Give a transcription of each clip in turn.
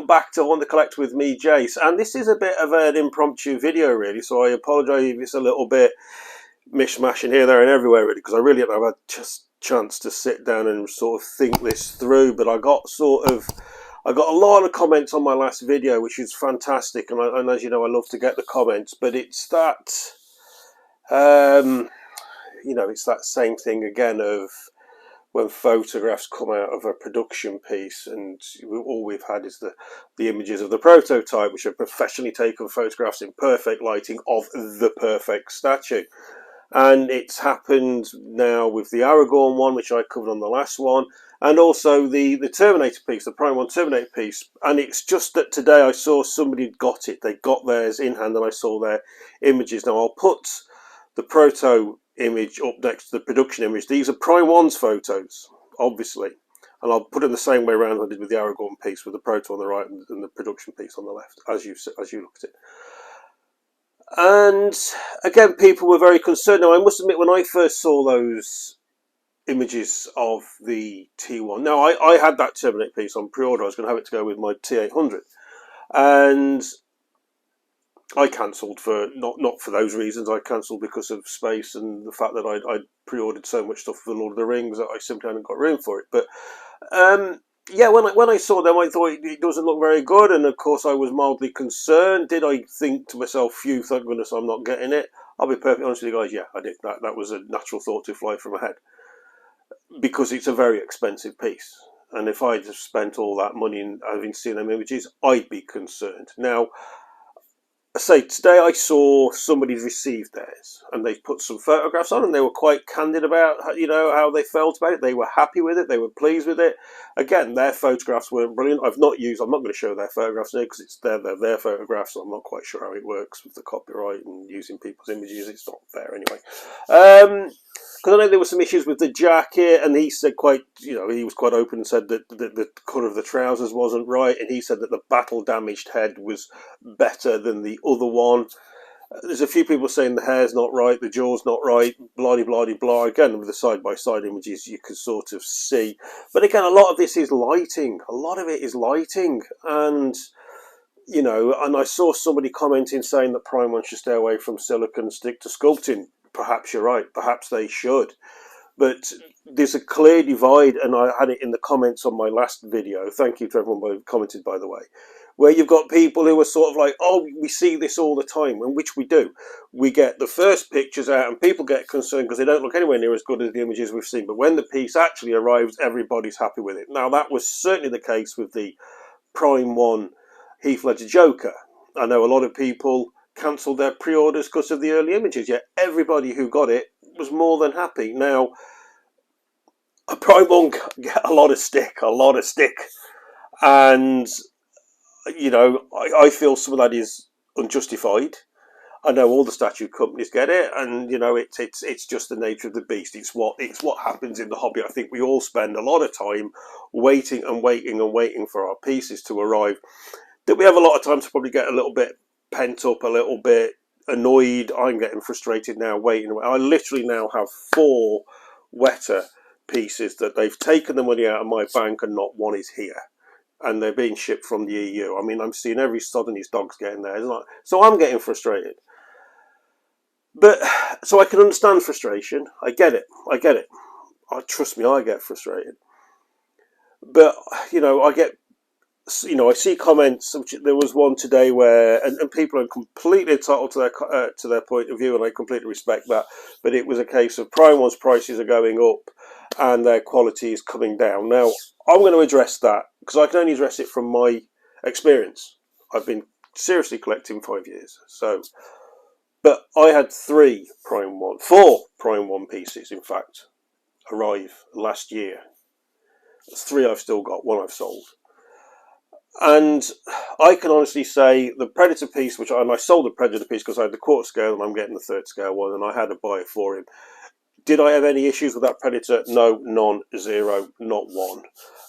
welcome back to On The Collect with me, Jace. And this is a bit of an impromptu video, really, so I apologise if it's a little bit mishmashing here, there and everywhere, really, because I really haven't had a chance to sit down and sort of think this through. But I got a lot of comments on my last video, which is fantastic, and as you know, I love to get the comments. But it's that, it's that same thing again of when photographs come out of a production piece, and all we've had is the images of the prototype, which are professionally taken photographs in perfect lighting of the perfect statue. And it's happened now with the Aragorn one, which I covered on the last one, and also the Terminator piece, the Prime 1 Terminator piece. And it's just that today I saw somebody got it. They got theirs in hand, and I saw their images. Now I'll put the proto image up next to the production image. These are Prime 1's photos, obviously, and I'll put it the same way around I did with the Aragorn piece, with the proto on the right and the production piece on the left, as you look at it. And again, people were very concerned. Now I must admit, when I first saw those images of the T1, now I had that Terminator piece on pre-order. I was going to have it to go with my T800, and I cancelled for not for those reasons. I cancelled because of space and the fact that I'd pre-ordered so much stuff for the Lord of the Rings that I simply hadn't got room for it. But yeah, when I saw them, I thought it doesn't look very good, and of course I was mildly concerned. Did I think to myself, "Phew, thank goodness I'm not getting it"? I'll be perfectly honest with you guys. Yeah, I did. That was a natural thought to fly from my head, because it's a very expensive piece, and if I'd have spent all that money in having seen them images, I'd be concerned. Now, I say today I saw somebody's received theirs, and they put some photographs on, and they were quite candid about how they felt about it. They were happy with it. They were pleased with it. Again, their photographs weren't brilliant. I'm not going to show their photographs here because it's their photographs. So I'm not quite sure how it works with the copyright and using people's images. It's not fair anyway. Because I know there were some issues with the jacket, and he said he was quite open and said that the colour of the trousers wasn't right, and he said that the battle damaged head was better than the other one. There's a few people saying the hair's not right, the jaw's not right, blah blah blah. Again, with the side-by-side images, you can sort of see. But again, a lot of this is lighting. A lot of it is lighting, and and I saw somebody commenting saying that Prime 1 should stay away from silicon and stick to sculpting. Perhaps you're right. Perhaps they should. But there's a clear divide, and I had it in the comments on my last video. Thank you to everyone who commented, by the way, where you've got people who are sort of like, "Oh, we see this all the time," and which we do. We get the first pictures out, and people get concerned because they don't look anywhere near as good as the images we've seen. But when the piece actually arrives, everybody's happy with it. Now, that was certainly the case with the Prime 1 Heath Ledger Joker. I know a lot of people cancelled their pre-orders because of the early images, yet everybody who got it was more than happy. Now, a Prime 1 get a lot of stick, and I feel some of that is unjustified. I know all the statue companies get it, and it's just the nature of the beast. It's what happens in the hobby. I think we all spend a lot of time waiting for our pieces to arrive. That we have a lot of time to probably get a little bit pent up, a little bit annoyed. I'm getting frustrated now waiting. I literally now have 4 Weta pieces that they've taken the money out of my bank, and not one is here, and they're being shipped from the EU. I mean, I'm seeing every sod and his dog's getting there, isn't it? So I'm getting frustrated. But so I can understand frustration. I get it. Trust me, I get frustrated. But I see comments. There was one today where, and people are completely entitled to their point of view, and I completely respect that. But it was a case of Prime 1's prices are going up, and their quality is coming down. Now, I'm going to address that because I can only address it from my experience. I've been seriously collecting 5 years, but I had 4 Prime 1 pieces, in fact, arrive last year. There's 3 I've still got, 1 I've sold. And I can honestly say the Predator piece, and I sold the Predator piece because I had the 1/4 scale and I'm getting the 3rd scale one, and I had a buyer for him. Did I have any issues with that Predator? No, none, 0, not one.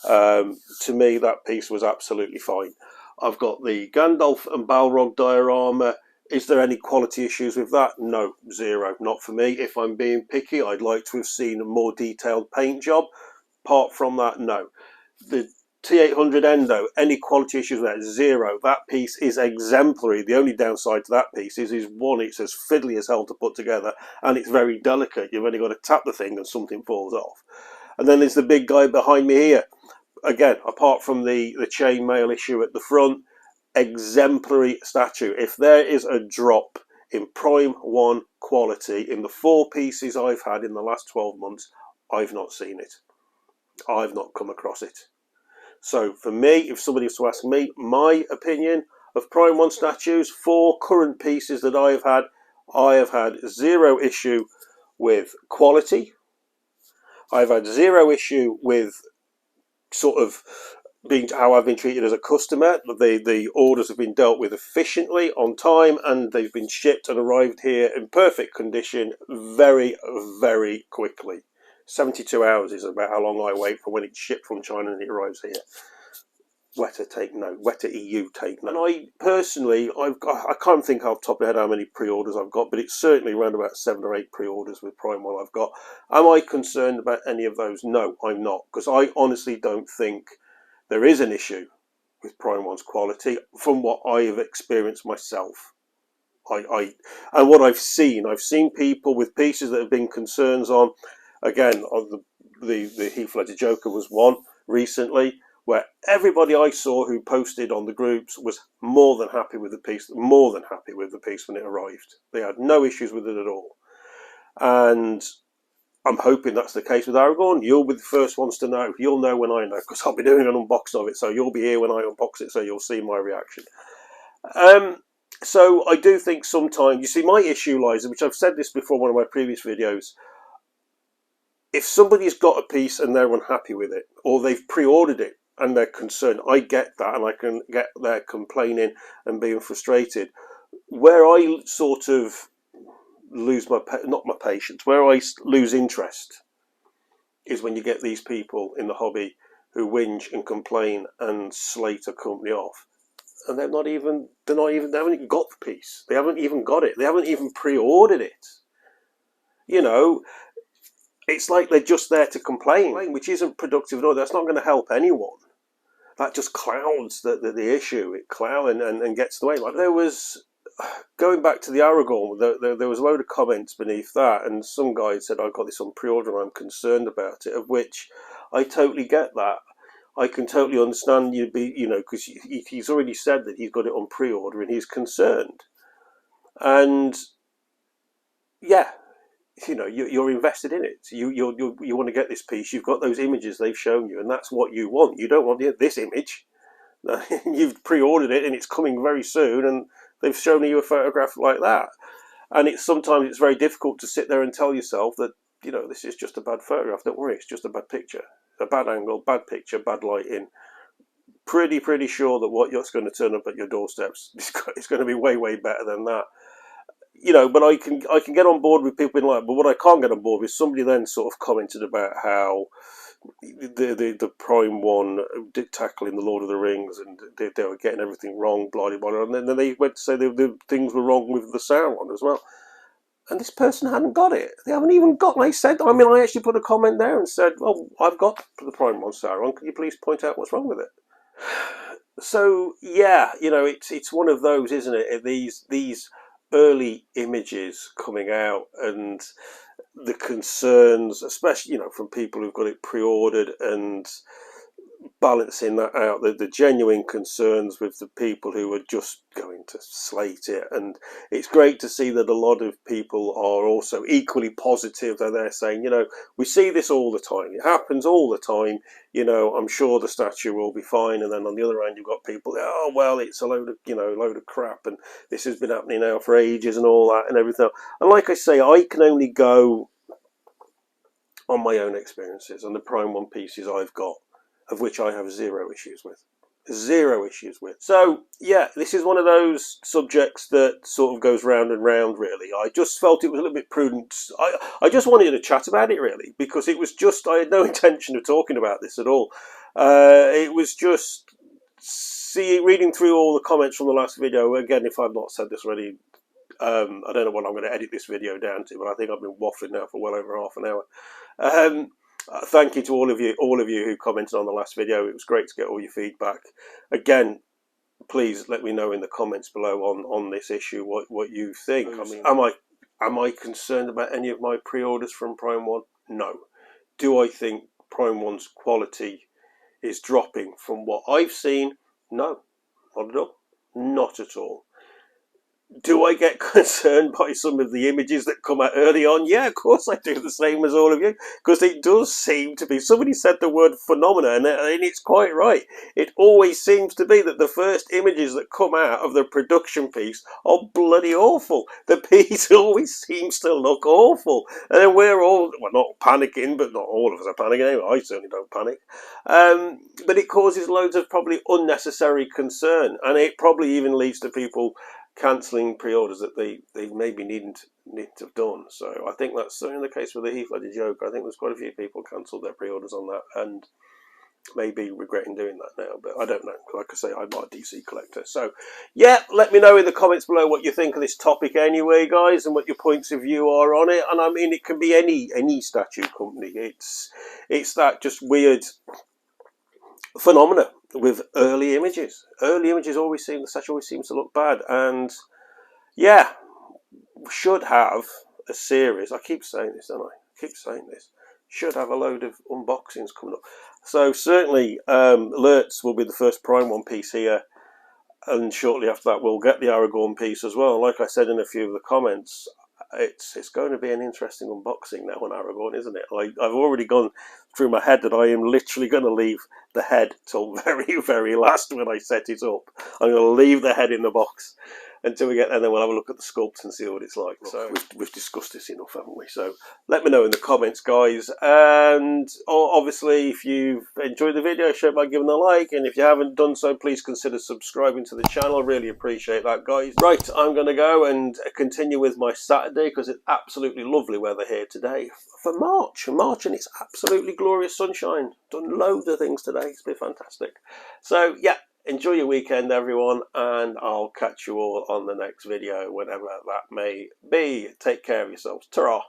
To me, that piece was absolutely fine. I've got the Gandalf and Balrog diorama. Is there any quality issues with that? No, 0, not for me. If I'm being picky, I'd like to have seen a more detailed paint job. Apart from that, no. The T800 Endo, any quality issues with that? Zero. That piece is exemplary. The only downside to that piece is one, it's as fiddly as hell to put together, and it's very delicate. You've only got to tap the thing and something falls off. And then there's the big guy behind me here. Again, apart from the chainmail issue at the front, exemplary statue. If there is a drop in Prime 1 quality in the 4 pieces I've had in the last 12 months, I've not seen it. I've not come across it. So for me, if somebody was to ask me my opinion of Prime 1 statues, 4 current pieces that I have had zero issue with quality. I've had zero issue with sort of how I've been treated as a customer. The orders have been dealt with efficiently, on time, and they've been shipped and arrived here in perfect condition very, very quickly. 72 hours is about how long I wait for when it's shipped from China and it arrives here. Weta take note. Weta EU take note. And I personally, I can't think off the top of my head how many pre-orders I've got, but it's certainly around about 7 or 8 pre-orders with Prime 1 I've got. Am I concerned about any of those? No, I'm not, because I honestly don't think there is an issue with Prime 1's quality from what I have experienced myself. And what I've seen people with pieces that have been concerns on. Again, the Heath Ledger Joker was one recently, where everybody I saw who posted on the groups was more than happy with the piece, when it arrived. They had no issues with it at all. And I'm hoping that's the case with Aragorn. You'll be the first ones to know. You'll know when I know, because I'll be doing an unboxing of it, so you'll be here when I unbox it, so you'll see my reaction. So I do think sometimes, you see, my issue lies, which I've said this before in one of my previous videos, if somebody's got a piece and they're unhappy with it, or they've pre-ordered it and they're concerned, I get that, and I can get their complaining and being frustrated. Where I sort of lose not my patience, where I lose interest is when you get these people in the hobby who whinge and complain and slate a company off, and they haven't even got the piece. They haven't even got it. They haven't even pre-ordered it. You know, it's like they're just there to complain, which isn't productive at all. That's not going to help anyone. That just clouds the issue. It clouds and gets in the way. Like there was, going back to the Aragorn, there was a load of comments beneath that, and some guy said, "I got this on pre-order and I'm concerned about it," of which I totally get that. I can totally understand because he's already said that he's got it on pre-order and he's concerned. And yeah, you're invested in it. You want to get this piece. You've got those images they've shown you, and that's what you want. You don't want this image. You've pre-ordered it, and it's coming very soon, and they've shown you a photograph like that. And sometimes it's very difficult to sit there and tell yourself that this is just a bad photograph. Don't worry, it's just a bad picture, a bad angle, bad picture, bad lighting. Pretty sure that what's going to turn up at your doorsteps is going to be way better than that. But I can get on board with people being like, but what I can't get on board with, somebody then sort of commented about how the Prime 1 did tackle in the Lord of the Rings, and they were getting everything wrong, blah blah blah, and then they went to say the things were wrong with the Sauron as well. And this person hadn't got it. They haven't even got. I said, I actually put a comment there and said, "Well, I've got the Prime 1 Sauron. Could you please point out what's wrong with it?" So yeah, it's one of those, isn't it? These early images coming out and the concerns, especially from people who've got it pre-ordered, and balancing that out, the genuine concerns with the people who are just going to slate it. And it's great to see that a lot of people are also equally positive, that they're saying, we see this all the time, it happens all the time, I'm sure the statue will be fine. And then on the other end, you've got people, oh well, it's a load of crap, and this has been happening now for ages and all that and everything. And like I say, I can only go on my own experiences and the Prime 1 pieces I've got, of which I have zero issues with. So yeah, this is one of those subjects that sort of goes round and round, really. I just felt it was a little bit prudent. I just wanted to chat about it, really, because it was just, I had no intention of talking about this at all. It was just reading through all the comments from the last video. Again, if I've not said this already, I don't know what I'm going to edit this video down to, but I think I've been waffling now for well over half an hour. Thank you to all of you who commented on the last video. It was great to get all your feedback. Again, please let me know in the comments below on this issue what you think. I mean, am I concerned about any of my pre-orders from Prime 1? No. Do I think Prime 1's quality is dropping from what I've seen? No, not at all. Not at all. Do I get concerned by some of the images that come out early on? Yeah, of course I do, the same as all of you, because it does seem to be, somebody said the word phenomena, and it's quite right. It always seems to be that the first images that come out of the production piece are bloody awful. The piece always seems to look awful. And then we're all, well, not panicking, but not all of us are panicking anyway. I certainly don't panic. But it causes loads of probably unnecessary concern, and it probably even leads to people cancelling pre-orders that they maybe need to have done. So I think that's certainly the case with the Heath Ledger Joker. I think there's quite a few people cancelled their pre-orders on that and maybe regretting doing that now, but I don't know. Like I say, I'm not a DC collector. So yeah, let me know in the comments below what you think of this topic anyway, guys, and what your points of view are on it. And I mean, it can be any statue company. It's that just weird phenomena with early images. Early images always seem, the statue always seems to look bad. And yeah, we should have a series. I keep saying this, don't I? I keep saying this. Should have a load of unboxings coming up. So certainly Alerts will be the first Prime 1 piece here, and shortly after that we'll get the Aragorn piece as well. Like I said in a few of the comments, it's going to be an interesting unboxing now on Aragorn, isn't it? I've already gone through my head that I am literally going to leave the head till very, very last when I set it up. I'm going to leave the head in the box until we get there, and then we'll have a look at the sculpt and see what it's like. So we've discussed this enough, haven't we? So let me know in the comments, guys. And obviously, if you've enjoyed the video, show it by giving a like. And if you haven't done so, please consider subscribing to the channel. Really appreciate that, guys. Right, I'm going to go and continue with my Saturday, because it's absolutely lovely weather here today for March, and it's absolutely glorious sunshine. Done loads of things today. It's been fantastic. So yeah, enjoy your weekend, everyone, and I'll catch you all on the next video, whenever that may be. Take care of yourselves. Ta-ra.